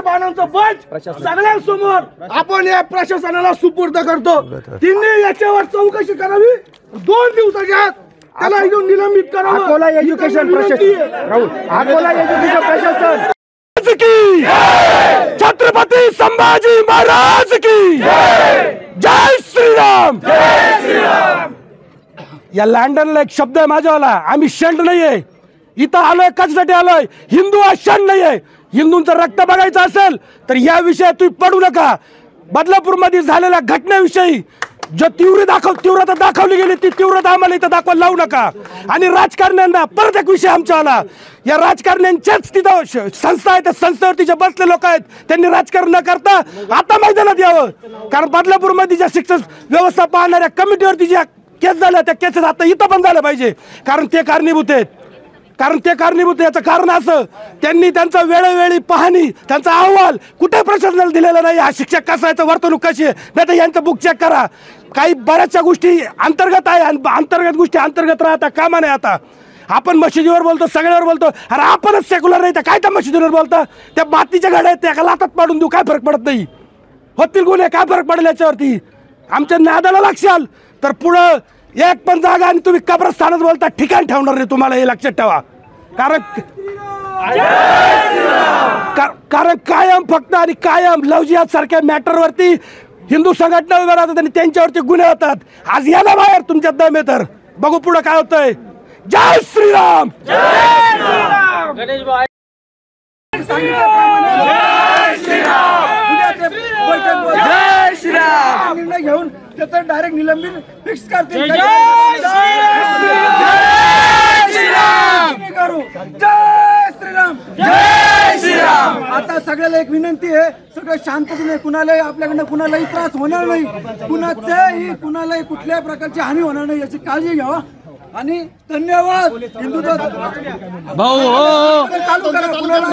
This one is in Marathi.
पानांचं बंच सगळ्यांसमोर आपण या प्रशासनाला सुपूर्द करतो। त्यांनी याच्यावर चौकशी करावी, 2 दिवसाच्या आत त्याला घेऊन निलंबित करावं। अकोला एज्युकेशन प्रशासन राहुल, अकोला एज्युकेशन प्रशासन की छत्रपती संभाजी महाराज की जय श्रीराम, जय श्रीराम। या लंडनला एक शब्द आहे माझ्यावाला, आम्ही शंड नाहीये, इथं आलोय कशासाठी आलोय, हिंदू हा शंड नाहीये। हिंदूंचं रक्त बघायचं असेल तर या विषयात तुम्ही पडू नका। बदलापूर मध्ये झालेल्या घटनेविषयी जो तीव्रता दाखवली गेली ती तीव्रता आम्हाला इथं दाखवायला लावू नका। आणि राजकारण्यांना परत एक विषय आमच्यावाला, या राजकारण्यांच्याच तिथं संस्था आहे, त्या संस्थेवरती जे बसले लोक आहेत त्यांनी राजकारण न करता आता मैदानात यावं। कारण बदलापूर मध्ये ज्या शिक्षण व्यवस्था पाहणाऱ्या कमिटीवरती ज्या केस झाल्या त्या केसेस आता इथं पण झाल्या पाहिजे, कारण ते कारणीभूत आहेत। याचं कारण असं, त्यांनी त्यांचा वेळोवेळी पाहणी, त्यांचा अहवाल कुठे प्रशासनाला दिलेला नाही। हा शिक्षक कसा आहे, वर्तणूक कशी आहे, नाही तर यांचं बुक चेक करा। काही बऱ्याचशा गोष्टी अंतर्गत आहे आणि अंतर्गत गोष्टी अंतर्गत राहता कामा नाही। आता आपण मशिदीवर बोलतो, सगळ्यावर बोलतो, अरे आपणच सेक्युलर नाही तर काय त्या मशिदीवर बोलता? त्या मातीच्या गाड्या आहेत त्या लातात पाडून देऊ, काय फरक पडत नाही, होतील गुन्हे, काय फरक पडेल याच्यावरती? आमच्या नादाला लागशाल तर पुढं एक पण जागा आणि तुम्ही कब्रस्थानात बोलता ठिकाण ठेवणार नाही तुम्हाला, हे लक्षात ठेवा। कारण कायम फक्त आणि कायम लव जिहाद सारख्या मॅटरवरती हिंदू संघटना उभ्या राहतात आणि त्यांच्यावरती गुन्हे होतात। आज याला बाहेर तुमच्या दम आहे तर बघू पुढे काय होतंय। जय श्रीराम, जय श्रीराम, गणेश भाई जय श्रीराम निर्णय घेऊन त्याचं डायरेक्ट निलंबन फिक्स करतील। जय श्रीराम, जय श्रीराम, जय श्रीराम। आता सगळ्याला एक विनंती आहे, सगळं शांततेने, कुणालाही आपल्याकडनं कुणालाही त्रास होणार नाही, कुणालाही कुठल्याही प्रकारची हानी होणार नाही याची काळजी घ्यावा। आणि धन्यवाद। हिंदुत्व भाऊ, चालू करा, कुणाला